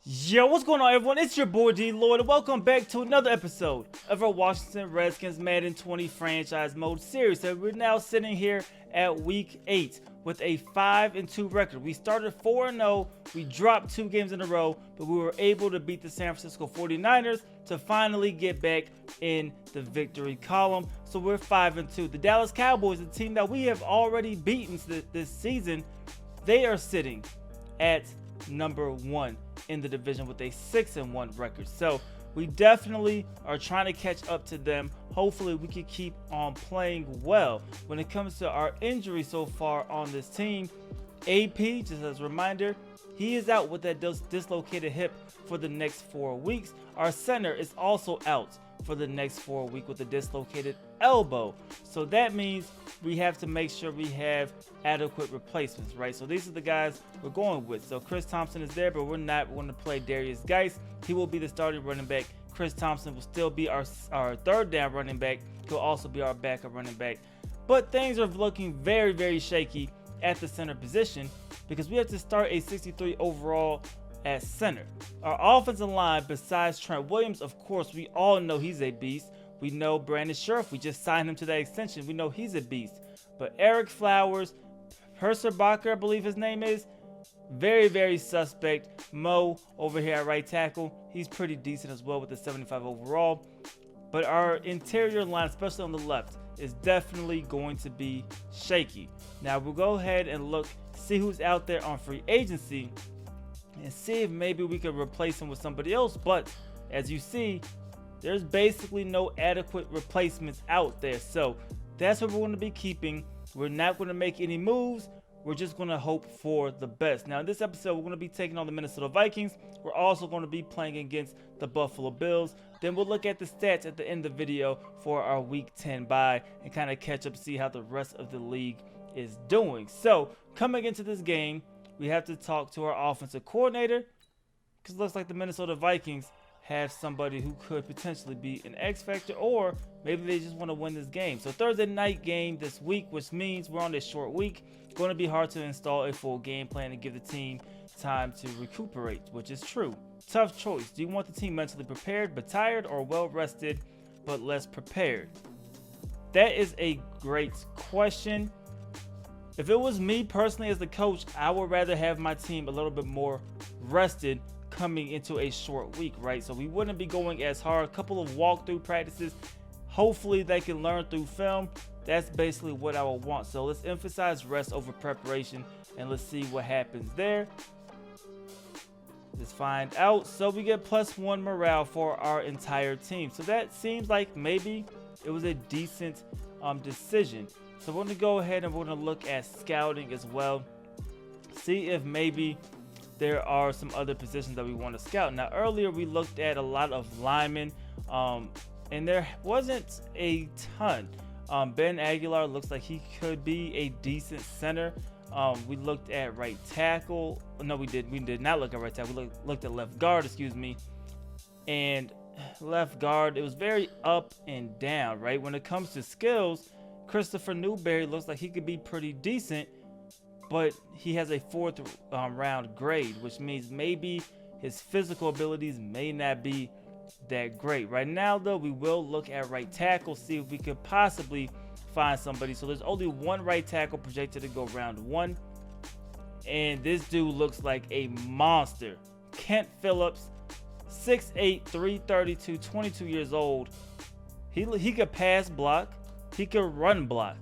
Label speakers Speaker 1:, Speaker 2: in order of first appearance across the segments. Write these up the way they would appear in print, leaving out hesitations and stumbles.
Speaker 1: Yo, what's going on, everyone? It's your boy DLloyd, and welcome back to another episode of our Washington Redskins Madden 20 franchise mode series. So we're now sitting here at week 8 with a 5-2 record. We started 4-0, we dropped 2 games in a row, but we were able to beat the San Francisco 49ers to finally get back in the victory column. So we're 5-2. The Dallas Cowboys, the team that we have already beaten this season, they are sitting at number 1 in the division with a 6-1 record. So we definitely are trying to catch up to them. Hopefully we can keep on playing well. When it comes to our injury so far on this team, AP, just as a reminder, he is out with that dislocated hip for the next 4 weeks. Our center is also out for the next 4 weeks with a dislocated elbow. So that means we have to make sure we have adequate replacements, right? So these are the guys we're going with. So Chris Thompson is there, but we're going to play Darius Geis. He will be the starting running back. Chris Thompson will still be our third down running back. He'll also be our backup running back. But things are looking very, very shaky at the center position because we have to start a 63 overall at center. Our offensive line, besides Trent Williams, of course, we all know he's a beast. We know Brandon Scherf, we just signed him to that extension. We know he's a beast. But Eric Flowers, Herserbacher, I believe his name is, very, very suspect. Mo over here at right tackle, he's pretty decent as well with the 75 overall. But our interior line, especially on the left, is definitely going to be shaky. Now we'll go ahead and look, see who's out there on free agency and see if maybe we could replace him with somebody else. But as you see, there's basically no adequate replacements out there. So that's what we're going to be keeping. We're not going to make any moves. We're just going to hope for the best. Now in this episode, we're going to be taking on the Minnesota Vikings. We're also going to be playing against the Buffalo Bills. Then we'll look at the stats at the end of the video for our week 10 bye and kind of catch up, see how the rest of the league is doing. So coming into this game, we have to talk to our offensive coordinator because it looks like the Minnesota Vikings have somebody who could potentially be an X factor, or maybe they just want to win this game. So Thursday night game this week, which means we're on this short week. It's going to be hard to install a full game plan and give the team time to recuperate, which is true. Tough choice. Do you want the team mentally prepared but tired, or well rested but less prepared? That is a great question. If it was me personally as the coach, I would rather have my team a little bit more rested coming into a short week, right? So we wouldn't be going as hard. A couple of walkthrough practices. Hopefully they can learn through film. That's basically what I would want. So let's emphasize rest over preparation and let's see what happens there. Let's find out. So we get +1 morale for our entire team. So that seems like maybe it was a decent decision. So we're going to go ahead and we're going to look at scouting as well. See if maybe there are some other positions that we want to scout. Now earlier we looked at a lot of linemen and there wasn't a ton. Ben Aguilar looks like he could be a decent center. We looked at right tackle. No, we did not look at right tackle. We looked at left guard, excuse me. And left guard, it was very up and down, right? When it comes to skills, Christopher Newberry looks like he could be pretty decent, but he has a 4th round grade, which means maybe his physical abilities may not be that great. Right now, though, we will look at right tackle, see if we could possibly find somebody. So there's only one right tackle projected to go round 1, and this dude looks like a monster. Kent Phillips, 6'8", 332, 22 years old. He could pass block. He could run block.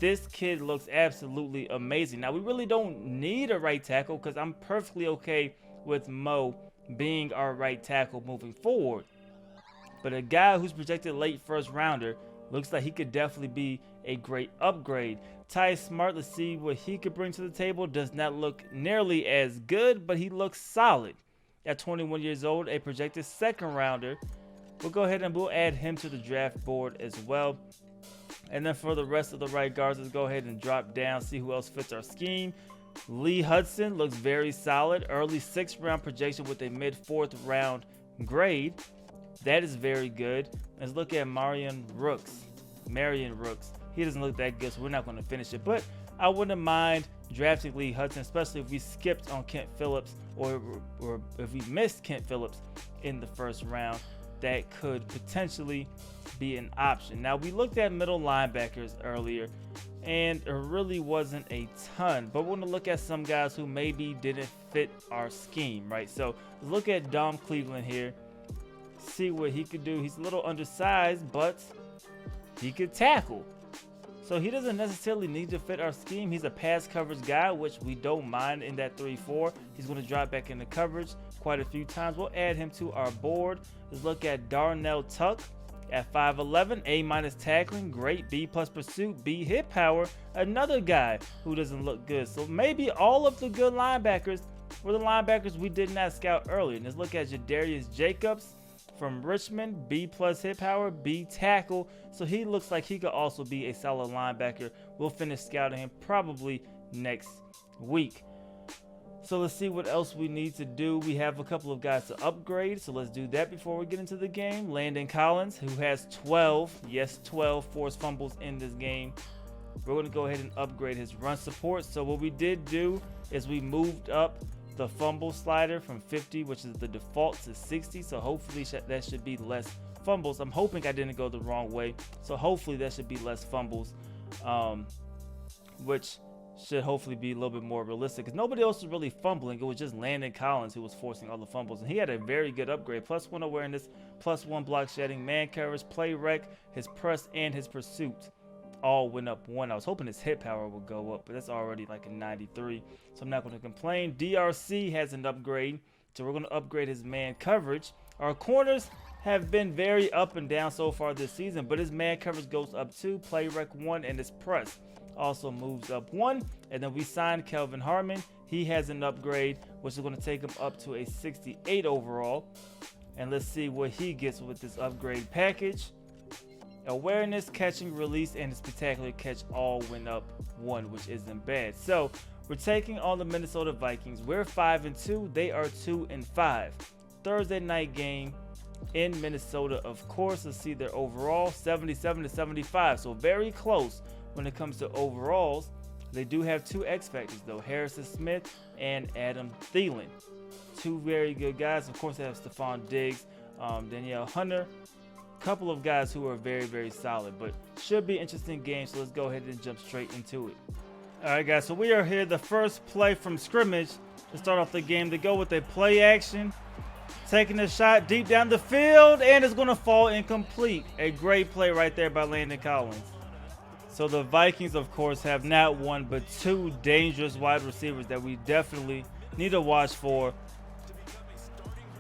Speaker 1: This kid looks absolutely amazing. Now, we really don't need a right tackle because I'm perfectly okay with Mo being our right tackle moving forward. But a guy who's projected late first rounder looks like he could definitely be a great upgrade. Ty Smart, let's see what he could bring to the table. Does not look nearly as good, but he looks solid. At 21 years old, a projected 2nd rounder. We'll go ahead and we'll add him to the draft board as well. And then for the rest of the right guards, let's go ahead and drop down, see who else fits our scheme. Lee Hudson looks very solid. Early 6th round projection with a mid 4th round grade. That is very good. Let's look at Marion Rooks. He doesn't look that good, so we're not going to finish it. But I wouldn't mind drafting Lee Hudson, especially if we skipped on Kent Phillips or if we missed Kent Phillips in the first round. That could potentially be an option. Now, we looked at middle linebackers earlier, and it really wasn't a ton, but we're going to look at some guys who maybe didn't fit our scheme, right? So look at Dom Cleveland here, see what he could do. He's a little undersized, but he could tackle. So he doesn't necessarily need to fit our scheme. He's a pass coverage guy, which we don't mind in that 3-4. He's going to drop back into coverage quite a few times. We'll add him to our board. Let's look at Darnell Tuck at 5'11", A- tackling, great, B+ pursuit, B hit power. Another guy who doesn't look good. So maybe all of the good linebackers were the linebackers we did not scout earlier. And let's look at Jadarius Jacobs from Richmond, B+ hit power, B tackle. So he looks like he could also be a solid linebacker. We'll finish scouting him probably next week. So let's see what else we need to do. We have a couple of guys to upgrade, so let's do that before we get into the game. Landon Collins, who has 12 forced fumbles in this game. We're going to go ahead and upgrade his run support. So what we did do is we moved up the fumble slider from 50, which is the default, to 60. So hopefully that should be less fumbles. I'm hoping I didn't go the wrong way. So hopefully that should be less fumbles, which should hopefully be a little bit more realistic, because nobody else was really fumbling. It was just Landon Collins who was forcing all the fumbles, and he had a very good upgrade. +1 awareness, +1 block shedding, man coverage, play rec, his press, and his pursuit all went up 1. I was hoping his hit power would go up, but that's already like a 93, so I'm not going to complain. DRC has an upgrade, so we're going to upgrade his man coverage. Our corners have been very up and down so far this season, but his man coverage goes up 2, play rec 1, and his press also moves up 1. And then we signed Kelvin Harmon. He has an upgrade, which is going to take him up to a 68 overall. And let's see what he gets with this upgrade package. Awareness, catching, release, and his spectacular catch all went up 1, which isn't bad. So we're taking on the Minnesota Vikings. We're 5-2. They are 2-5. Thursday night game in Minnesota, of course. Let's see their overall, 77-75. So very close when it comes to overalls. They do have 2 X factors though, Harrison Smith and Adam Thielen. 2 very good guys. Of course, they have Stephon Diggs, Danielle Hunter, a couple of guys who are very, very solid, but should be an interesting game. So let's go ahead and jump straight into it. All right, guys, so we are here. The first play from scrimmage to start off the game. They go with a play action, taking a shot deep down the field, and it's going to fall incomplete. A great play right there by Landon Collins. So the Vikings, of course, have not 1 but 2 dangerous wide receivers that we definitely need to watch for.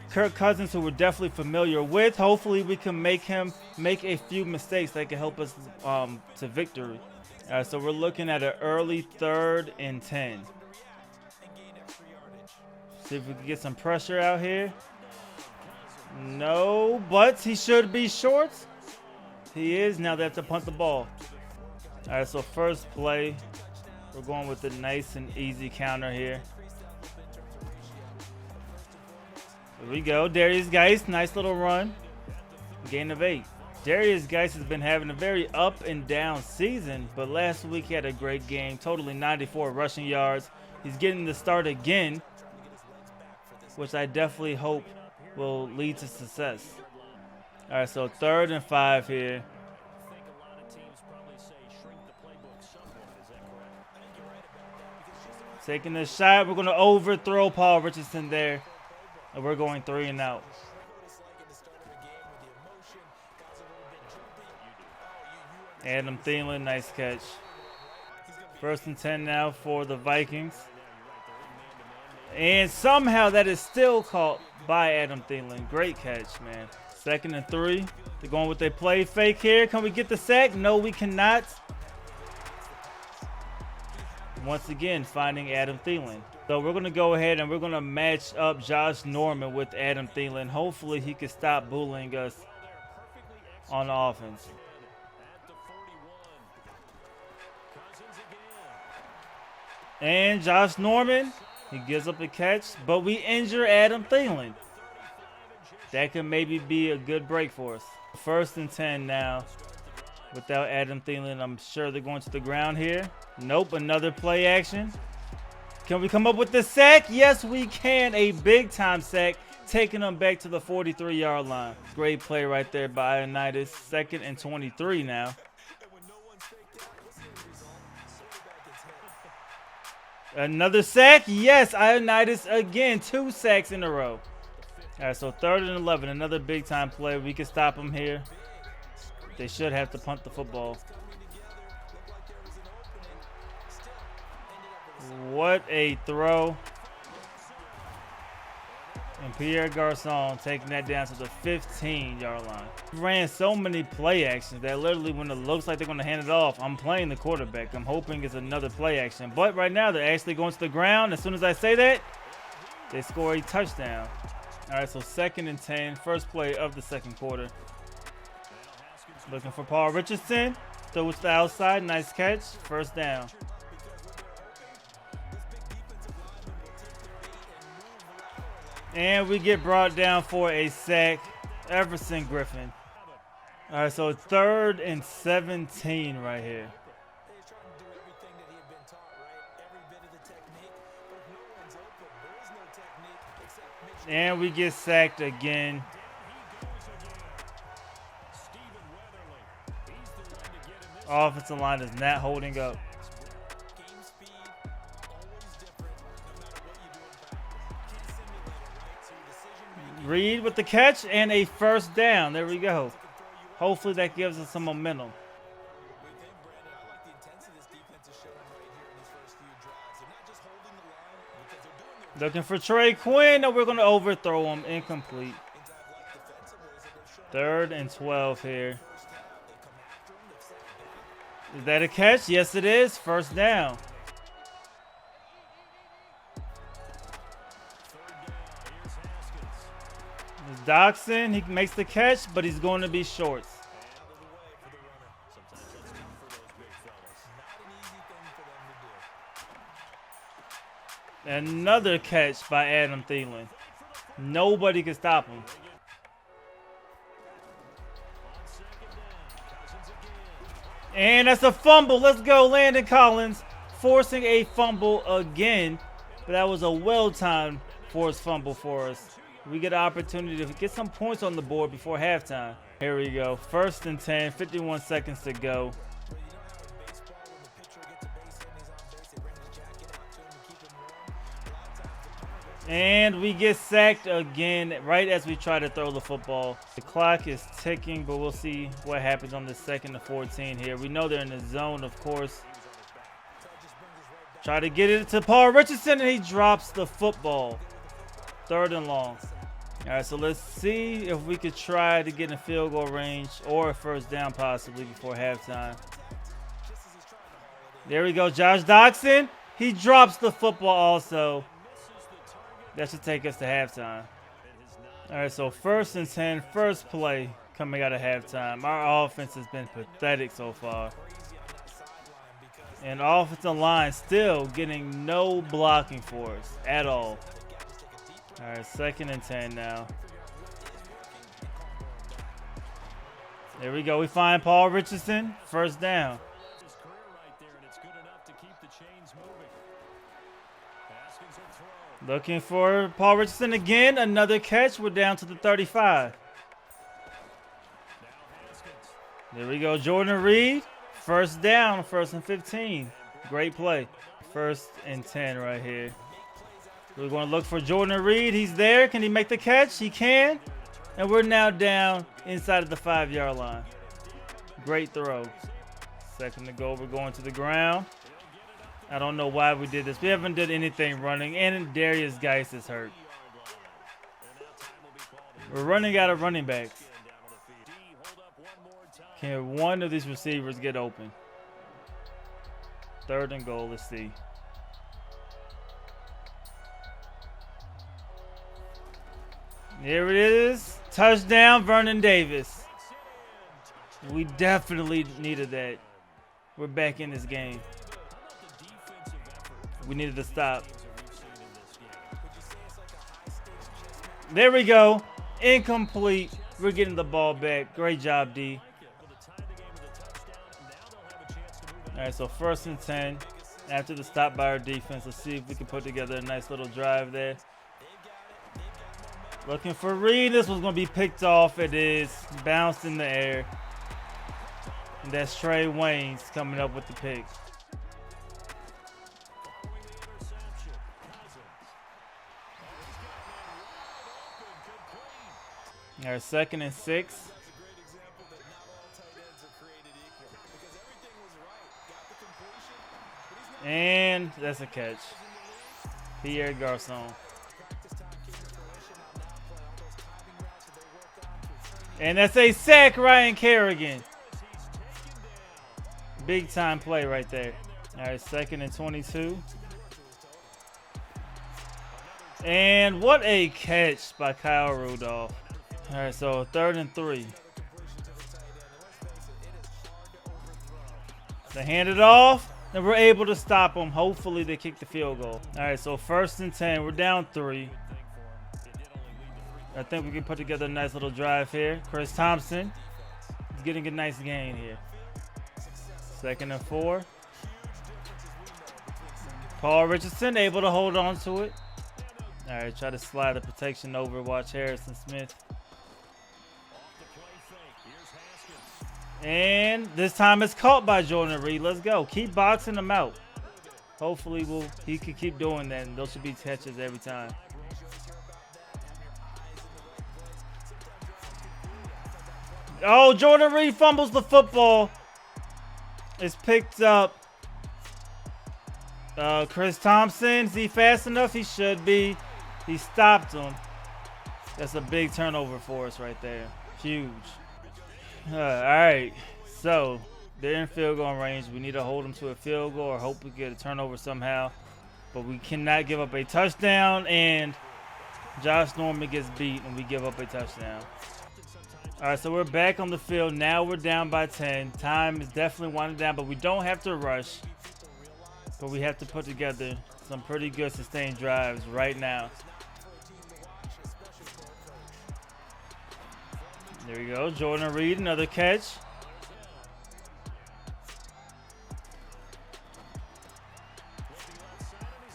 Speaker 1: Kirk Cousins, who we're definitely familiar with. Hopefully we can make him make a few mistakes that can help us to victory. So we're looking at an early 3rd and 10. See if we can get some pressure out here. No, but he should be short. He is. Now they have to punt the ball. All right, so first play, we're going with a nice and easy counter here. Here we go. Darius Geis, nice little run. Gain of 8. Darius Geis has been having a very up and down season, but last week he had a great game, totaling 94 rushing yards. He's getting the start again, which I definitely hope will lead to success. All right, so 3rd and 5 here. Taking the shot. We're going to overthrow Paul Richardson there. And we're going 3 and out. Adam Thielen, nice catch. 1st and 10 now for the Vikings. And somehow that is still caught by Adam Thielen. Great catch, man. 2nd and 3. They're going with a play fake here. Can we get the sack? No, we cannot. Once again, finding Adam Thielen. So we're going to go ahead and we're going to match up Josh Norman with Adam Thielen. Hopefully he can stop bullying us on offense. And Josh Norman, he gives up a catch, but we injure Adam Thielen. That could maybe be a good break for us. 1st and 10 now. Without Adam Thielen, I'm sure they're going to the ground here. Nope, another play action. Can we come up with the sack? Yes, we can. A big-time sack, taking them back to the 43-yard line. Great play right there by Ioannidis. 2nd and 23 now. Another sack. Yes, Ioannidis again. 2 sacks in a row. All right, so 3rd and 11. Another big-time play. We can stop them here. They should have to punt the football. What a throw. And Pierre Garçon taking that down to the 15-yard line. Ran so many play actions that literally when it looks like they're going to hand it off, I'm playing the quarterback. I'm hoping it's another play action. But right now, they're actually going to the ground. As soon as I say that, they score a touchdown. All right, so 2nd and 10. First play of the 2nd quarter. Looking for Paul Richardson. Throw it to the outside. Nice catch. 1st down. And we get brought down for a sack. Everson Griffin. All right, so 3rd and 17 right here. And we get sacked again. Offensive line is not holding up. Reed with the catch and a 1st down. There we go. Hopefully that gives us some momentum. Looking for Trey Quinn, and we're going to overthrow him. Incomplete. 3rd and 12 here. Is that a catch? Yes, it is. 1st down. Doxson, he makes the catch, but he's going to be short. Another catch by Adam Thielen. Nobody can stop him. And that's a fumble. Let's go, Landon Collins, forcing a fumble again. But that was a well-timed forced fumble for us. We get an opportunity to get some points on the board before halftime. Here we go. 1st and 10, 51 seconds to go. And we get sacked again right as we try to throw the football. The clock is ticking, but we'll see what happens on the 2nd and 14 here. We know they're in the zone, of course. Try to get it to Paul Richardson, and he drops the football. 3rd and long. All right, so let's see if we could try to get in field goal range or a 1st down possibly before halftime. There we go, Josh Doxson. He drops the football also. That should take us to halftime. All right, so 1st and 10, first play coming out of halftime. Our offense has been pathetic so far. And offensive line still getting no blocking for us at all. All right, 2nd and 10 now. There we go. We find Paul Richardson. 1st down. Looking for Paul Richardson again. Another catch. We're down to the 35. There we go. Jordan Reed. 1st down. 1st and 15. Great play. 1st and 10 right here. We're going to look for Jordan Reed. He's there. Can he make the catch? He can. And we're now down inside of the 5-yard line. Great throw. 2nd to go. We're going to the ground. I don't know why we did this. We haven't done anything running. And Darius Geis is hurt. We're running out of running backs. Can one of these receivers get open? 3rd and goal. Let's see. There it is. Touchdown, Vernon Davis. We definitely needed that. We're back in this game. We needed to stop. There we go. Incomplete. We're getting the ball back. Great job, D. All right, so 1st and 10. after the stop by our defense. Let's see if we can put together a nice little drive there. Looking for Reed. This one's going to be picked off. It is. Bounced in the air. And that's Trey Waynes coming up with the pick. Our 2nd and 6. And that's a catch. Pierre Garçon. And that's a sack, Ryan Kerrigan. Big time play right there. All right, 2nd and 22. And what a catch by Kyle Rudolph. All right, so 3rd and 3. They hand it off, and we're able to stop them. Hopefully, they kick the field goal. All right, so 1st and 10. We're down 3. I think we can put together a nice little drive here. Chris Thompson is getting a nice gain here. 2nd and 4. Paul Richardson able to hold on to it. All right, try to slide the protection over. Watch Harrison Smith. And this time it's caught by Jordan Reed. Let's go. Keep boxing him out. Hopefully he can keep doing that, and those should be catches every time. Oh, Jordan Reed fumbles the football. It's picked up. Chris Thompson. Is he fast enough? He should be. He stopped him. That's a big turnover for us right there. Huge. All right, so they're in field goal range. We need to hold them to a field goal or hope we get a turnover somehow. But we cannot give up a touchdown, and Josh Norman gets beat, and we give up a touchdown. All right, so we're back on the field. Now we're down by 10. Time is definitely winding down, but we don't have to rush. But we have to put together some pretty good sustained drives right now. There we go. Jordan Reed, another catch.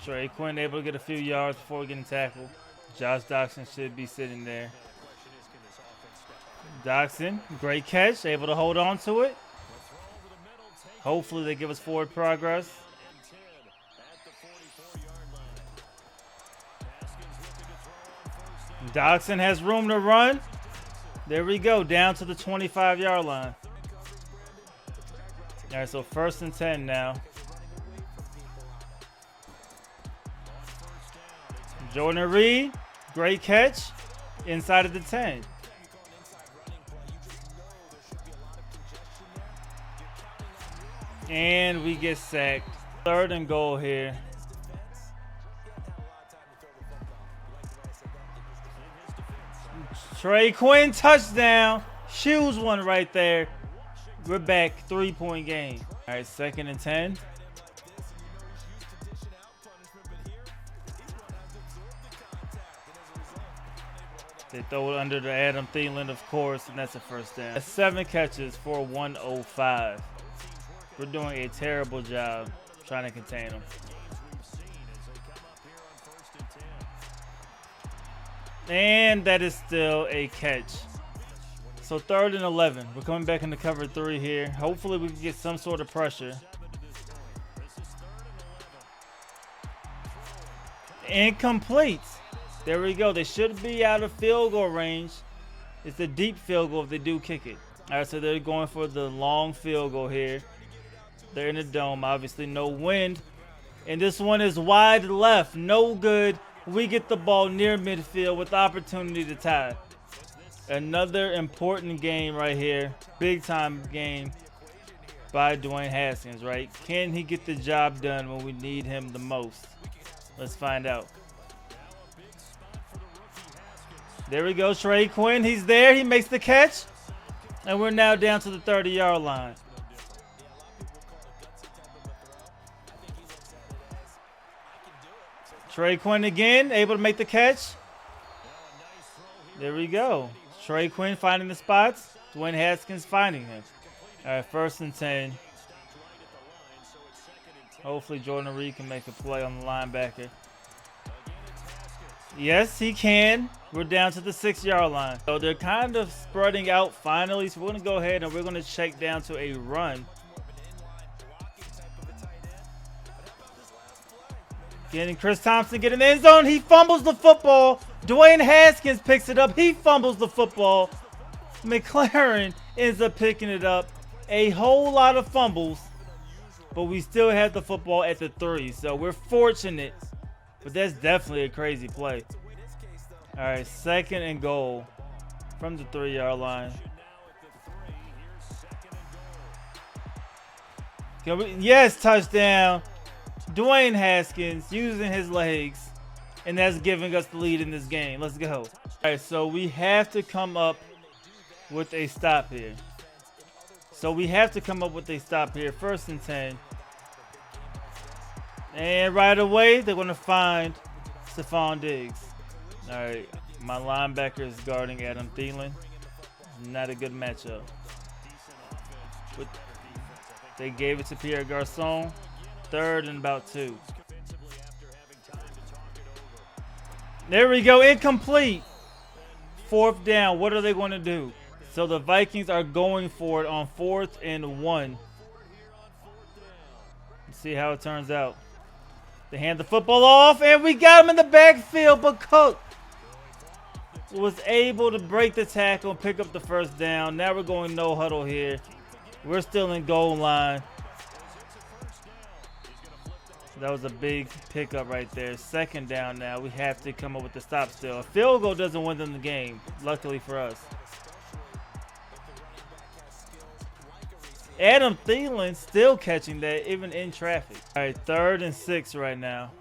Speaker 1: Trey Quinn able to get a few yards before getting tackled. Josh Doctson should be sitting there. Doctson, great catch. Able to hold on to it. Hopefully they give us forward progress. Doctson has room to run. There we go, down to the 25-yard line. All right, so 1st and 10 now. Jordan Reed, great catch, inside of the 10. And we get sacked. 3rd and goal here. Trey Quinn, touchdown. Huge one right there. We're back, 3-point game. All right, 2nd and 10. They throw it under to Adam Thielen, of course, and that's a 1st down. That's 7 catches for 105. We're doing a terrible job trying to contain them. And that is still a catch. So 3rd and 11. We're coming back into cover 3 here. Hopefully we can get some sort of pressure. Incomplete. There we go. They should be out of field goal range. It's a deep field goal if they do kick it. All right, so they're going for the long field goal here. They're in the dome. Obviously no wind. And this one is wide left. No good. We get the ball near midfield with the opportunity to tie. Another important game right here. Big time game by Dwayne Haskins, right? Can he get the job done when we need him the most? Let's find out. There we go, Trey Quinn. He's there. He makes the catch. And we're now down to the 30-yard line. Trey Quinn again, able to make the catch. There we go. Trey Quinn finding the spots. Dwayne Haskins finding him. All right, 1st and 10. Hopefully Jordan Reed can make a play on the linebacker. Yes, he can. We're down to the 6-yard line. So they're kind of spreading out finally. So we're going to go ahead and we're going to check down to a run. Getting Chris Thompson, getting in the end zone. He fumbles the football. Dwayne Haskins picks it up. He fumbles the football. McLaren ends up picking it up. A whole lot of fumbles. But we still have the football at the 3. So we're fortunate. But that's definitely a crazy play. All right, 2nd and goal from the 3-yard line. Yes, touchdown. Dwayne Haskins using his legs. And that's giving us the lead in this game. Let's go. All right, so we have to come up with a stop here. 1st and 10. And right away, they're going to find Stephon Diggs. All right, my linebacker is guarding Adam Thielen. Not a good matchup. But they gave it to Pierre Garçon. 3rd and about 2. There we go, incomplete. 4th down, what are they going to do? So the Vikings are going for it on 4th and 1. Let's see how it turns out. They hand the football off, and we got him in the backfield, but Cook was able to break the tackle and pick up the 1st down. Now we're going no huddle here. We're still in goal line. That was a big pickup right there. 2nd down now. We have to come up with the stop still. A field goal doesn't win them the game, luckily for us. Adam Thielen still catching that even in traffic. All right, 3rd and 6 right now.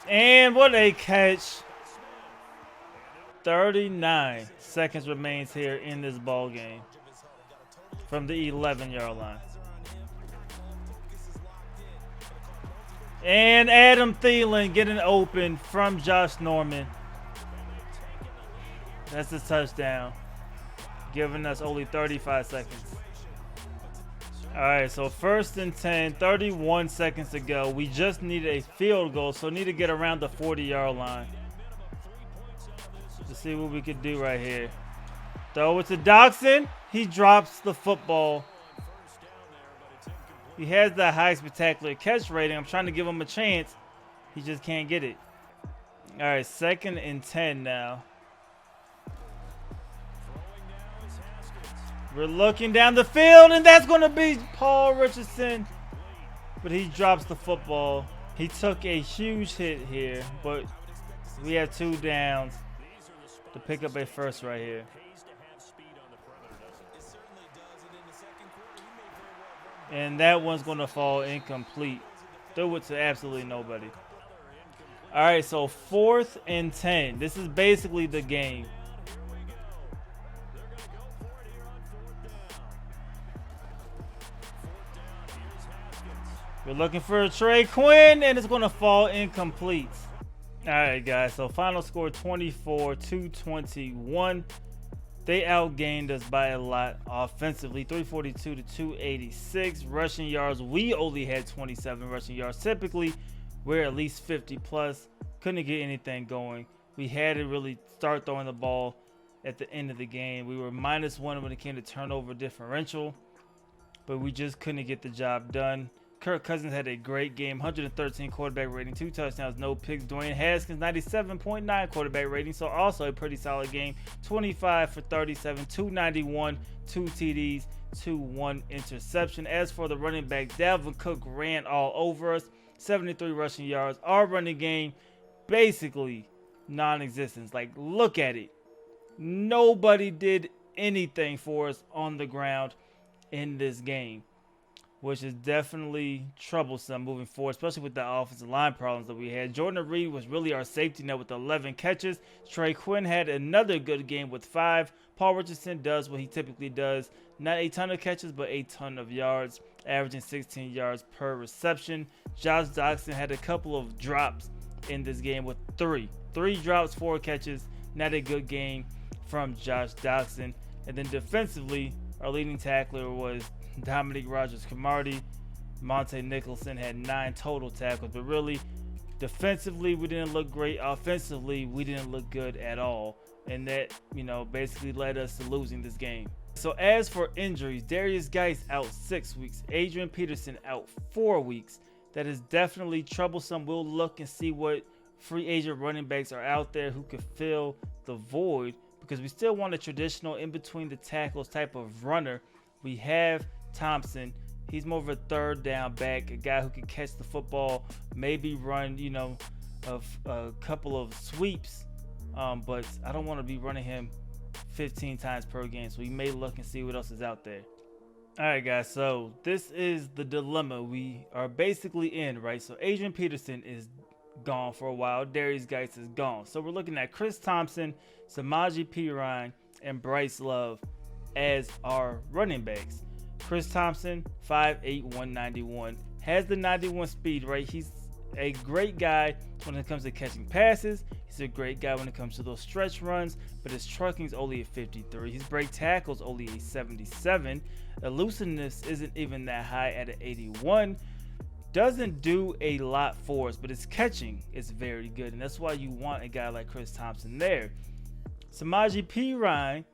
Speaker 1: And what a catch. 39 seconds remains here in this ball game from the 11-yard line. And Adam Thielen getting open from Josh Norman. That's a touchdown, giving us only 35 seconds. All right, so 1st and 10, 31 seconds to go. We just needed a field goal, so need to get around the 40-yard line. Let's see what we could do right here. Throw it to Doxson. He drops the football. He has the high spectacular catch rating. I'm trying to give him a chance. He just can't get it. All right, 2nd and 10 now. We're looking down the field, and that's going to be Paul Richardson. But he drops the football. He took a huge hit here, but we have 2 downs to pick up a 1st right here. And that one's going to fall incomplete. Threw it to absolutely nobody. All right, so 4th and 10. This is basically the game. We're looking for Trey Quinn, and it's going to fall incomplete. All right, guys, so final score 24-21. They outgained us by a lot offensively, 342 to 286. Rushing yards, we only had 27 rushing yards. Typically, we're at least 50 plus. Couldn't get anything going. We had to really start throwing the ball at the end of the game. We were -1 when it came to turnover differential, but we just couldn't get the job done. Kirk Cousins had a great game, 113 quarterback rating, 2 touchdowns, no picks. Dwayne Haskins, 97.9 quarterback rating, so also a pretty solid game. 25 for 37, 291, 2 TDs, 1 interception. As for the running back, Dalvin Cook ran all over us, 73 rushing yards. Our running game, basically non-existent. Like, look at it. Nobody did anything for us on the ground in this game, which is definitely troublesome moving forward, especially with the offensive line problems that we had. Jordan Reed was really our safety net with 11 catches. Trey Quinn had another good game with 5. Paul Richardson does what he typically does. Not a ton of catches, but a ton of yards, averaging 16 yards per reception. Josh Doxson had a couple of drops in this game with 3 drops, 4 catches. Not a good game from Josh Doxson. And then defensively, our leading tackler was Dominique Rodgers-Cromartie. Monte Nicholson had 9 total tackles, but really, defensively, we didn't look great. Offensively, we didn't look good at all. And that, basically led us to losing this game. So as for injuries, Darius Geis out 6 weeks. Adrian Peterson out 4 weeks. That is definitely troublesome. We'll look and see what free agent running backs are out there who could fill the void, because we still want a traditional in between the tackles type of runner. We have Thompson. He's more of a third down back, a guy who can catch the football, maybe run, a couple of sweeps. But I don't want to be running him 15 times per game. So we may look and see what else is out there. All right, guys. So this is the dilemma we are basically in, right? So Adrian Peterson is gone for a while. Darius Geis is gone. So we're looking at Chris Thompson, Samaje Perine, and Bryce Love as our running backs. Chris Thompson, 5'8", 191, has the 91 speed, right? He's a great guy when it comes to catching passes. He's a great guy when it comes to those stretch runs, but his trucking's only a 53. His break tackle's only a 77. Elusiveness isn't even that high at an 81. Doesn't do a lot for us, but his catching is very good, and that's why you want a guy like Chris Thompson there. Samaje Perine,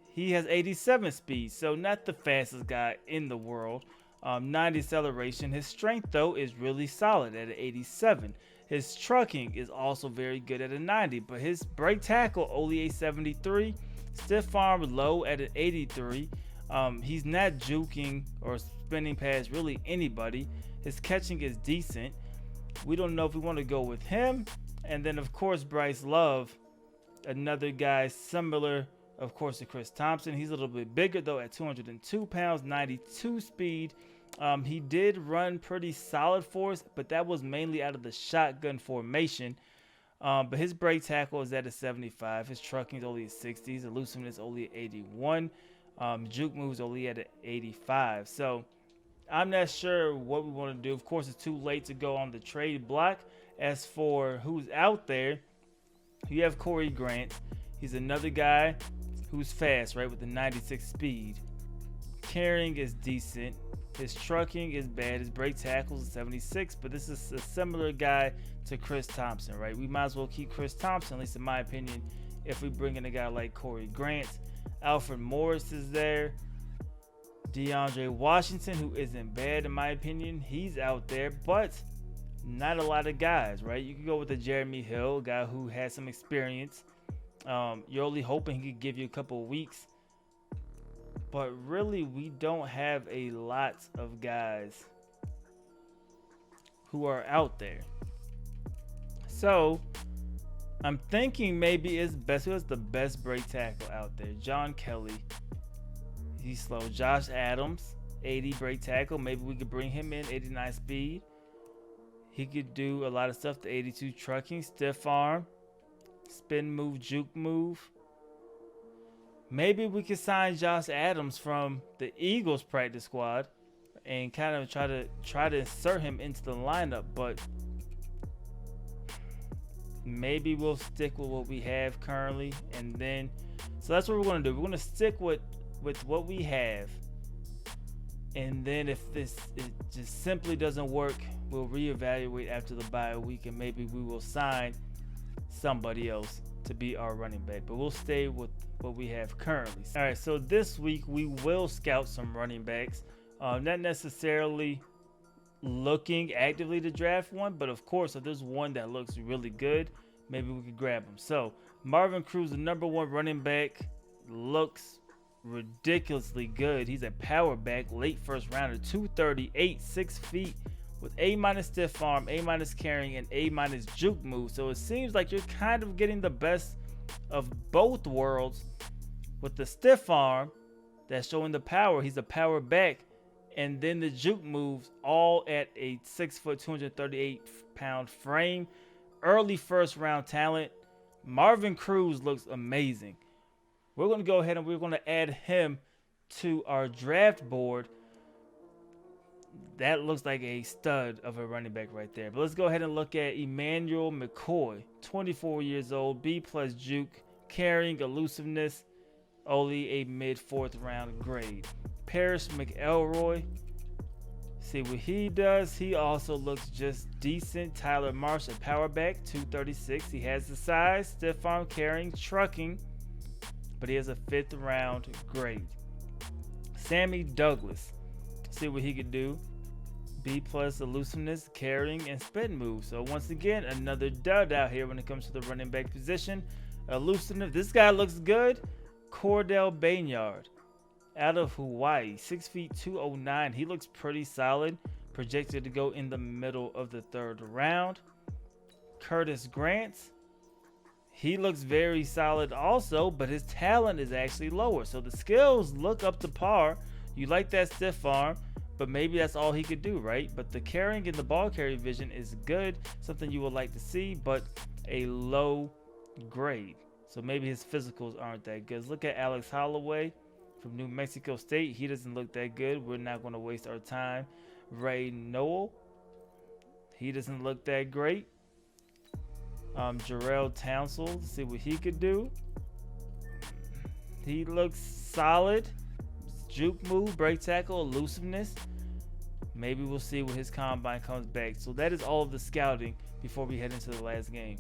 Speaker 1: he has 87 speed, so not the fastest guy in the world. 90 acceleration. His strength, though, is really solid at an 87. His trucking is also very good at a 90, but his break tackle only a 73. Stiff arm low at an 83. He's not juking or spinning past really anybody. His catching is decent. We don't know if we want to go with him. And then, of course, Bryce Love, another guy similar, of course, to Chris Thompson. He's a little bit bigger, though, at 202 pounds, 92 speed. He did run pretty solid for us, but that was mainly out of the shotgun formation. But his break tackle is at a 75. His trucking is only a 60. His elusiveness only at 81. Juke moves only at an 85. So I'm not sure what we want to do. Of course, it's too late to go on the trade block. As for who's out there, you have Corey Grant. He's another guy who's fast, right, with the 96 speed. Carrying is decent. His trucking is bad. His break tackles is 76, but this is a similar guy to Chris Thompson, right? We might as well keep Chris Thompson, at least in my opinion, if we bring in a guy like Corey Grant. Alfred Morris is there. DeAndre Washington, who isn't bad in my opinion, he's out there, but not a lot of guys, right? You can go with a Jeremy Hill, a guy who has some experience. You're only hoping he could give you a couple of weeks. But really, we don't have a lot of guys who are out there. So I'm thinking maybe it's best. Who has the best break tackle out there? John Kelly. He's slow. Josh Adams, 80 break tackle. Maybe we could bring him in, 89 speed. He could do a lot of stuff. The 82 trucking, stiff arm, spin move, juke move. Maybe we could sign Josh Adams from the Eagles practice squad and kind of try to insert him into the lineup, but maybe we'll stick with what we have currently, and then so that's what we're going to do. We're going to stick with what we have, and then if it just simply doesn't work, we'll reevaluate after the bye week, and maybe we will sign somebody else to be our running back, but we'll stay with what we have currently. All right, so this week we will scout some running backs, not necessarily looking actively to draft one, but of course if there's one that looks really good, maybe we could grab him. So Marvin Cruz, the #1 running back, looks ridiculously good. He's a power back, late first rounder, 238, 6 feet, with A- stiff arm, A- carrying, and A- juke move. So it seems like you're kind of getting the best of both worlds with the stiff arm that's showing the power. He's a power back, and then the juke moves all at a 6 foot, 238 pound frame. Early first round talent. Marvin Cruz looks amazing. We're going to go ahead and we're going to add him to our draft board. That looks like a stud of a running back right there. But let's go ahead and look at Emmanuel McCoy, 24 years old, B+ juke, carrying, elusiveness, only a mid 4th round grade. Parrish McElroy, see what he does. He also looks just decent. Tyler Marsh, a power back, 236. He has the size, stiff arm carrying, trucking, but he has a 5th round grade. Sammy Douglas, see what he could do. B+ elusiveness, carrying, and spin move. So once again, another dud out here when it comes to the running back position. Elusiveness, this guy looks good. Cordell Bayard out of Hawaii, 6 feet 209. He looks pretty solid. Projected to go in the middle of the 3rd round. Curtis Grant, he looks very solid also, but his talent is actually lower. So the skills look up to par. You like that stiff arm, but maybe that's all he could do, right? But the carrying and the ball carry vision is good, something you would like to see, but a low grade. So maybe his physicals aren't that good. Look at Alex Holloway from New Mexico State. He doesn't look that good. We're not going to waste our time. Ray Noel, he doesn't look that great. Jarrell Townsend, see what he could do. He looks solid. Juke move, break tackle, elusiveness. Maybe we'll see when his combine comes back. So that is all of the scouting before we head into the last game.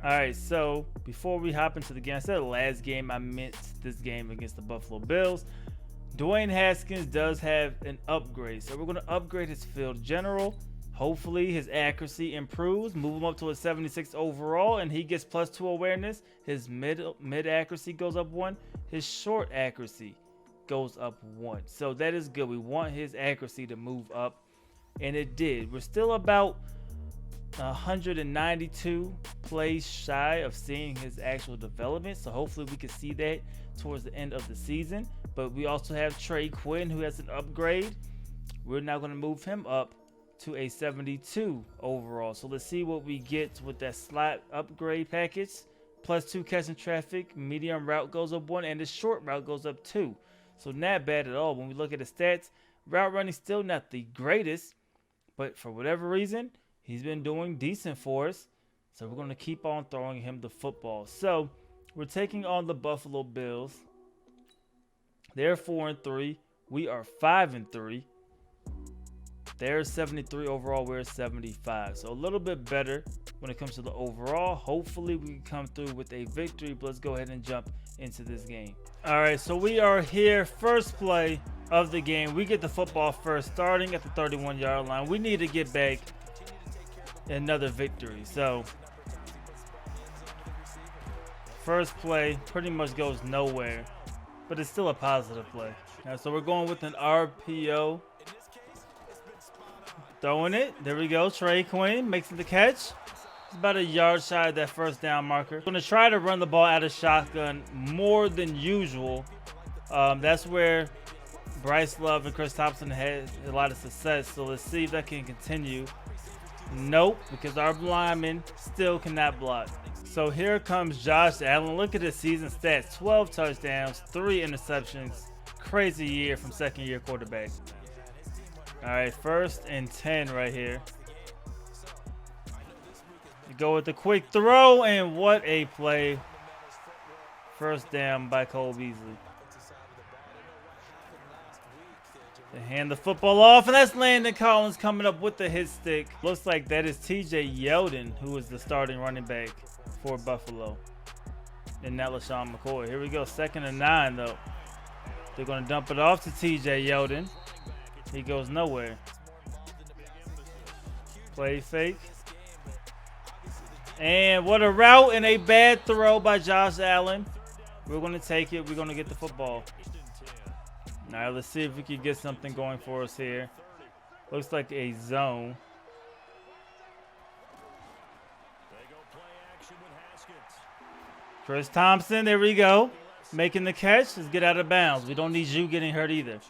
Speaker 1: Alright, so before we hop into the game, I said the last game, I meant this game against the Buffalo Bills. Dwayne Haskins does have an upgrade. So we're going to upgrade his field general. Hopefully his accuracy improves, move him up to a 76 overall, and he gets +2 awareness. His mid accuracy goes up 1. His short accuracy goes up 1. So that is good. We want his accuracy to move up, and it did. We're still about 192 plays shy of seeing his actual development, so hopefully we can see that towards the end of the season. But we also have Trey Quinn, who has an upgrade. We're now going to move him up to a 72 overall. So let's see what we get with that slot upgrade package. +2 catching traffic, medium route goes up 1, and the short route goes up 2. So not bad at all. When we look at the stats, route running still not the greatest, but for whatever reason, he's been doing decent for us. So we're going to keep on throwing him the football. So we're taking on the Buffalo Bills. They're 4-3. We are 5-3. They're 73 overall. We're 75. So a little bit better when it comes to the overall. Hopefully we can come through with a victory. But let's go ahead and jump into this game. All right, so we are here. First play of the game. We get the football first, starting at the 31-yard line. We need to get back another victory. So first play pretty much goes nowhere, but it's still a positive play. All right, so we're going with an RPO. Throwing it. There we go. Trey Quinn makes the catch. It's about a yard shy of that first down marker. Going to try to run the ball out of shotgun more than usual. That's where Bryce Love and Chris Thompson had a lot of success. So let's see if that can continue. Nope, because our lineman still cannot block. So here comes Josh Allen. Look at his season stats. 12 touchdowns, 3 interceptions. Crazy year from second-year quarterback. All right, 1st and 10 right here. You go with the quick throw, and what a play. First down by Cole Beasley. They hand the football off, and that's Landon Collins coming up with the hit stick. Looks like that is TJ Yeldon, who is the starting running back for Buffalo. And not LaShawn McCoy. Here we go, 2nd and 9, though. They're going to dump it off to TJ Yeldon. He goes nowhere. Play fake. And what a route and a bad throw by Josh Allen. We're going to take it. We're going to get the football. All right, let's see if we can get something going for us here. Looks like a zone. Chris Thompson, there we go. Making the catch. Let's get out of bounds. We don't need you getting hurt either.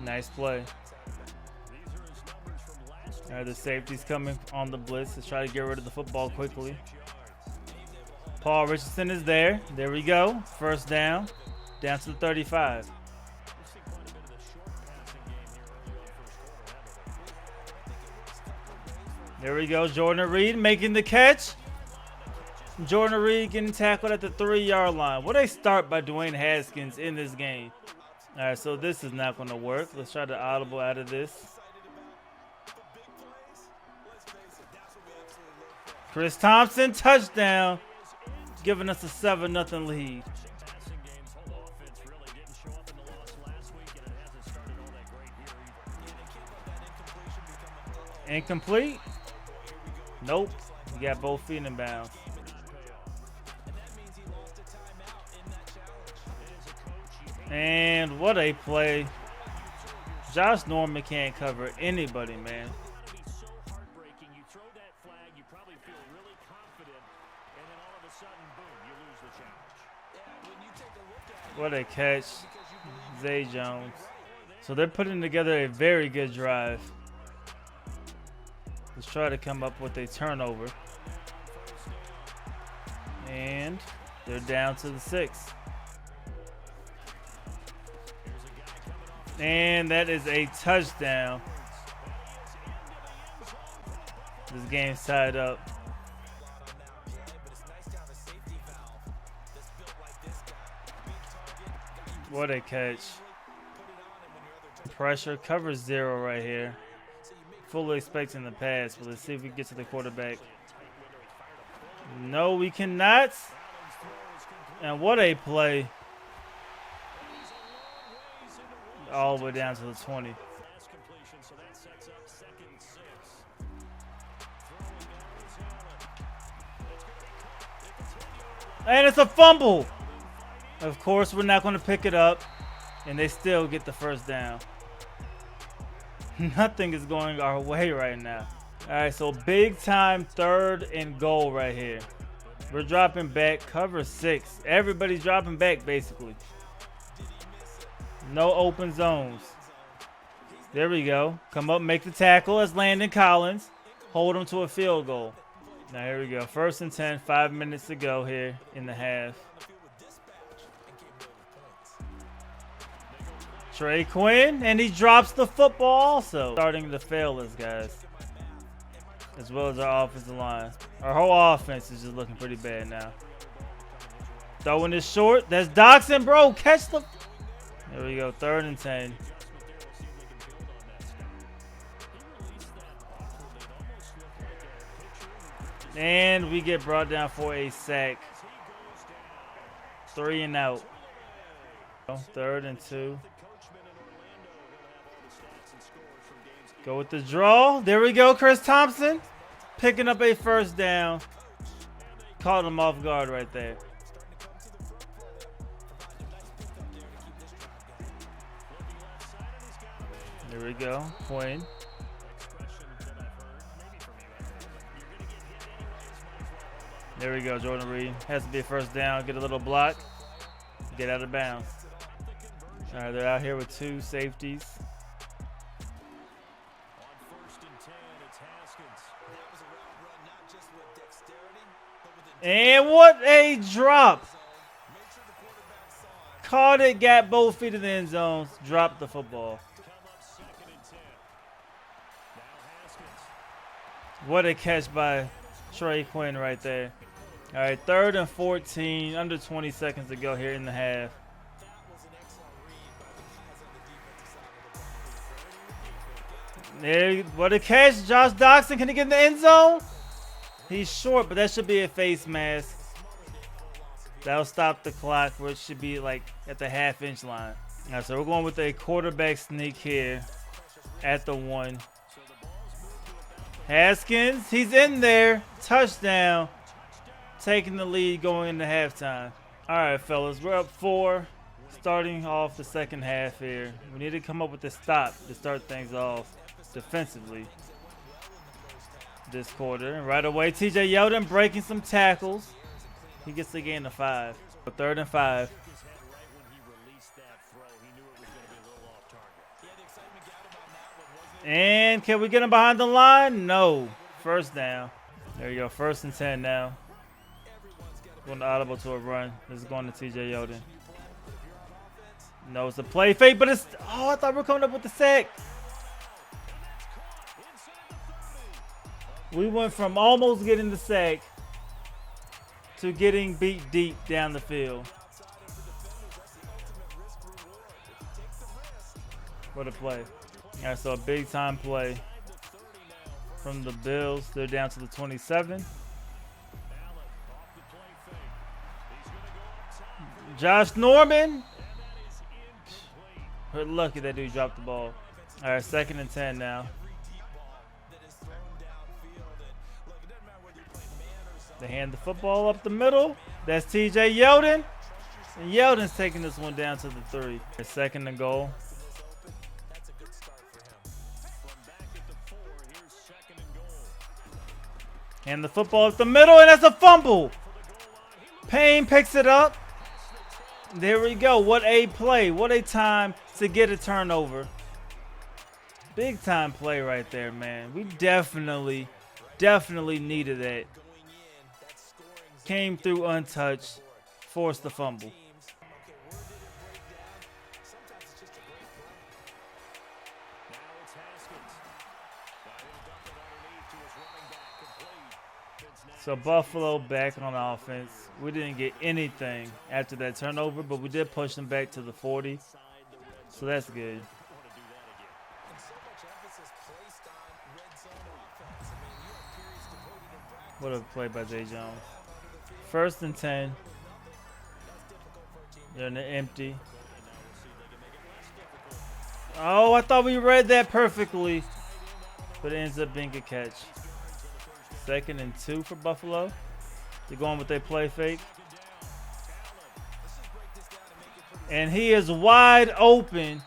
Speaker 1: Nice play. All right, the safety's coming on the blitz. Let's try to get rid of the football quickly. Paul Richardson is there. There we go. First down. Down to the 35. There we go. Jordan Reed making the catch. Jordan Reed getting tackled at the 3-yard line. What a start by Dwayne Haskins in this game. All right, so this is not going to work. Let's try to audible out of this. Chris Thompson, touchdown, giving us a 7-0 lead. Incomplete? Nope. We got both feet in bounds. And what a play. Josh Norman can't cover anybody, man. What a catch. Zay Jones. So they're putting together a very good drive. Let's try to come up with a turnover. And they're down to the 6. And that is a touchdown. This game's tied up. What a catch. Pressure, cover 0 right here. Fully expecting the pass, but let's see if we get to the quarterback. No, we cannot. And what a play. All the way down to the 20. And it's a fumble. Of course, we're not going to pick it up. And they still get the first down. Nothing is going our way right now. All right, so big time 3rd and goal right here. We're dropping back, cover 6. Everybody's dropping back basically. No open zones. There we go. Come up, make the tackle as Landon Collins. Hold him to a field goal. Now here we go. 1st and 10, 5 minutes to go here in the half. Trey Quinn, and he drops the football also. Starting to fail us, guys. As well as our offensive line. Our whole offense is just looking pretty bad now. Throwing this short. That's Doxson, bro. Catch the... There we go. 3rd and 10. And we get brought down for a sack. 3 and out. 3rd and 2. Go with the draw. There we go, Chris Thompson. Picking up a 1st down. Caught him off guard right there. There we go, Quinn. There we go, Jordan Reed. Has to be a 1st down. Get a little block. Get out of bounds. All right, they're out here with 2 safeties. And what a drop. Caught it, got both feet in the end zones, dropped the football. What a catch by Trey Quinn right there. All right, 3rd and 14, under 20 seconds to go here in the half. There, what a catch. Josh Doxson, can he get in the end zone? He's short, but that should be a face mask. That'll stop the clock, which should be like at the 1/2-inch line. All right, so we're going with a quarterback sneak here at the 1. Haskins, he's in there. Touchdown. Taking the lead going into halftime. All right, fellas, we're up 4. Starting off the 2nd half here. We need to come up with a stop to start things off defensively this quarter. And right away, TJ Yeldon breaking some tackles. He gets the gain of 5. 3rd and 5. And can we get him behind the line? No. 1st down. There you go. 1st and 10 now. Going to audible to a run. This is going to TJ Yeldon. No, it's a play fake, but it's... Oh, I thought we were coming up with the sack. We went from almost getting the sack to getting beat deep down the field. What a play. All right, so a big time play from the Bills. They're down to the 27. Josh Norman. We're lucky that dude dropped the ball. All right, 2nd and 10 now. They hand the football up the middle. That's TJ Yeldon. And Yeldon's taking this one down to the 3. 2nd and goal. And the football up the middle, and that's a fumble. Payne picks it up. There we go. What a play. What a time to get a turnover. Big time play right there, man. We definitely needed that. Came through untouched, forced the fumble. So Buffalo back on offense. We didn't get anything after that turnover, but we did push them back to the 40. So that's good. What a play by Zay Jones. 1st and 10. They're in the empty. Oh, I thought we read that perfectly, but it ends up being a catch. 2nd and 2 for Buffalo. They're going with their play fake. And he is wide open.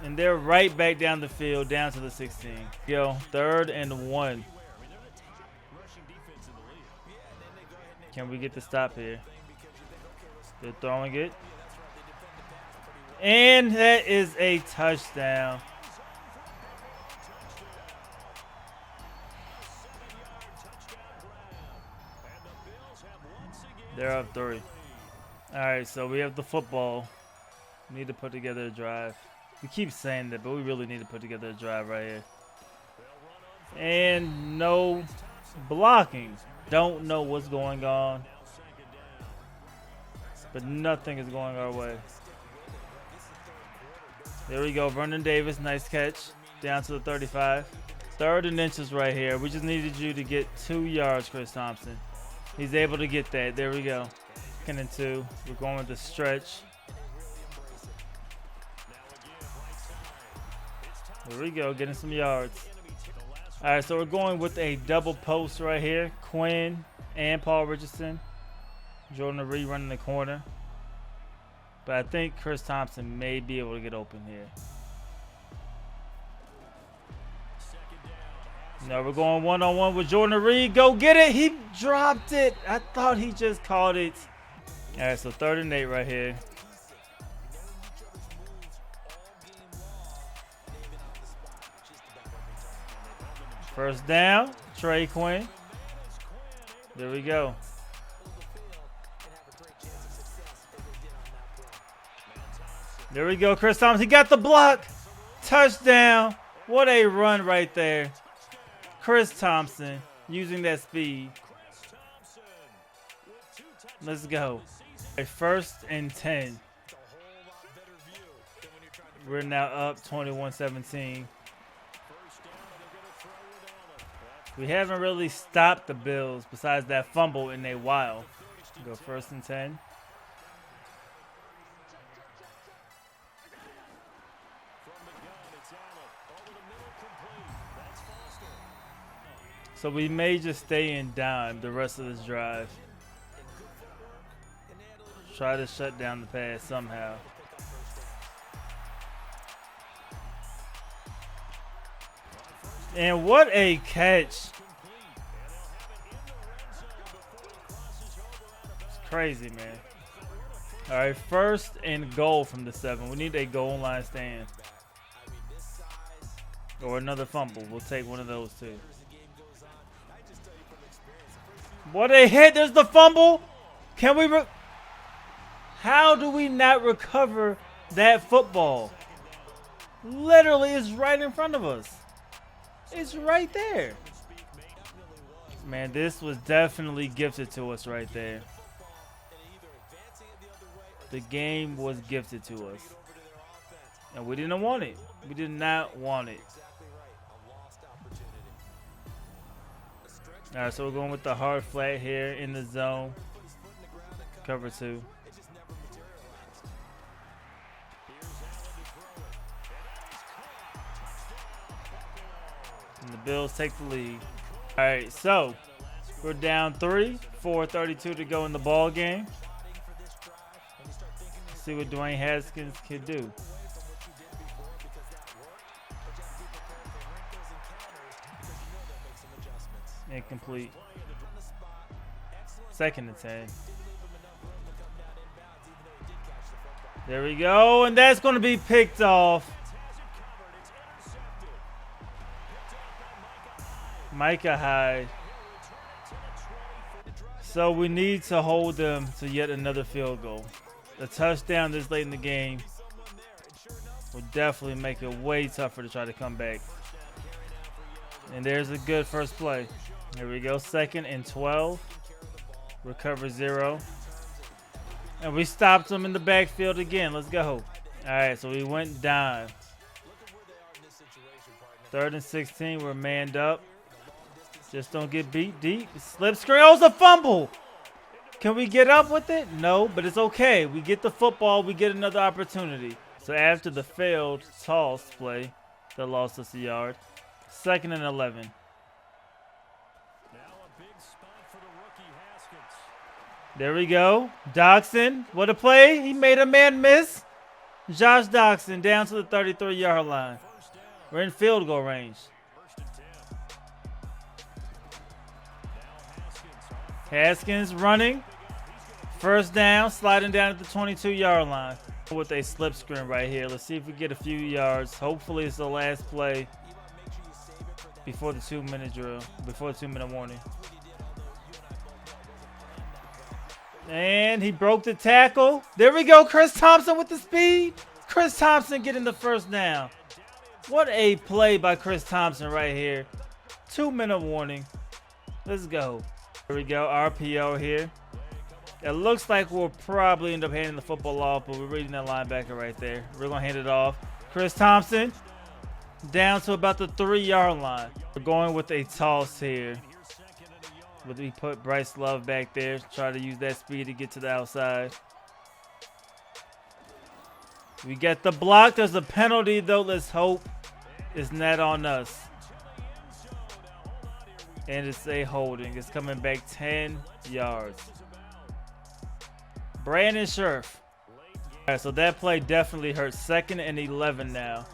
Speaker 1: And they're right back down the field, down to the 16. Yo, 3rd and 1. Can we get the stop here? They're throwing it. And that is a touchdown. They're up 3. All right, so we have the football. We need to put together a drive. We keep saying that, but we really need to put together a drive right here. And no blocking. Don't know what's going on, but nothing is going our way. There we go. Vernon Davis, nice catch. Down to the 35. 3rd and inches right here. We just needed you to get 2 yards, Chris Thompson. He's able to get that. There we go. 2nd and 2. We're going with the stretch. There we go. Getting some yards. All right, so we're going with a double post right here. Quinn and Paul Richardson. Jordan Reed running the corner. But I think Chris Thompson may be able to get open here. No, we're going one-on-one with Jordan Reed. Go get it. He dropped it. I thought he just caught it. All right, so 3rd and 8 right here. First down, Trey Quinn. There we go. There we go, Chris Thompson. He got the block. Touchdown. What a run right there. Chris Thompson using that speed. Let's go. 1st and 10. We're now up 21-17. We haven't really stopped the Bills besides that fumble in a while. Go 1st and 10. So we may just stay in dime the rest of this drive. Try to shut down the pass somehow. And what a catch. It's crazy, man. All right, 1st and goal from the 7. We need a goal line stand. Or another fumble. We'll take one of those too. What a hit. There's the fumble. Can we... How do we not recover that football? Literally, it's right in front of us. It's right there. Man, this was definitely gifted to us right there. The game was gifted to us. And we didn't want it. We did not want it. All right, so we're going with the hard flat here in the zone. Cover 2. And the Bills take the lead. All right, so we're down 3, 4:32 to go in the ball game. See what Dwayne Haskins can do. Incomplete. 2nd and 10. There we go, and that's going to be picked off. Micah Hyde. So we need to hold them to yet another field goal. A touchdown this late in the game will definitely make it way tougher to try to come back. And there's a good first play. Here we go, 2nd and 12. Recover 0. And we stopped them in the backfield again. Let's go. All right, so we went dime. 3rd and 16, we're manned up. Just don't get beat deep. Slip screen. Oh, it's a fumble. Can we get up with it? No, but it's okay. We get the football. We get another opportunity. So after the failed toss play that lost us a yard, 2nd and 11. There we go. Doxson. What a play. He made a man miss. Josh Doxson down to the 33-yard line. We're in field goal range. Haskins running. 1st down, sliding down at the 22-yard line. With a slip screen right here. Let's see if we get a few yards. Hopefully it's the last play before the 2-minute drill, before the 2-minute warning. And he broke the tackle. There we go. Chris Thompson with the speed. Chris Thompson getting the 1st down. What a play by Chris Thompson right here. 2-minute warning. Let's go. Here we go. RPO here. It looks like we'll probably end up handing the football off, but we're reading that linebacker right there. We're going to hand it off. Chris Thompson down to about the 3-yard line. We're going with a toss here. We put Bryce Love back there. Try to use that speed to get to the outside. We get the block. There's a penalty, though. Let's hope it's not on us. And it's a holding. It's coming back 10 yards. Brandon Scherf. All right, so that play definitely hurt. 2nd and 11 now.